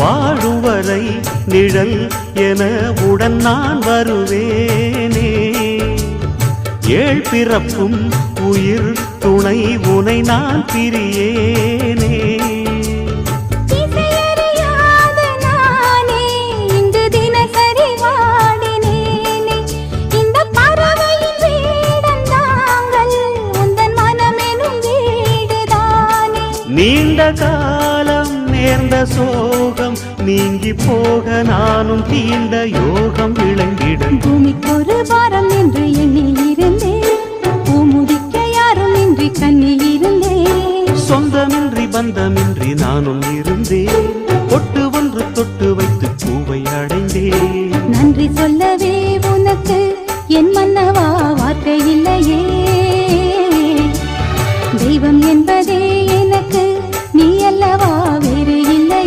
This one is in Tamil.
வாழும் வரை நிழல் என உடன் நான் வருவேனே. ஏழ் பிறப்பும் உயிர் துணை உனை நான் பிரியேனே. நீண்ட காலம் நேர்ந்த சோகம் நீங்கி போக நானும் தீண்ட யோகம் விளங்கிட. பூமிக்கொரு வாரம் என்று எண்ணில் இருந்தேன், பூமுடிக்க யாரும் இன்றி கண்ணில் இருந்தேன். சொந்தமின்றி பந்தமின்றி நானும் இருந்தேன், பொட்டு ஒன்று தொட்டு வைத்து பூவை அடைந்தேன். நன்றி சொல்லவே உனக்கு என் மன்னவா வார்த்தை இல்லையே.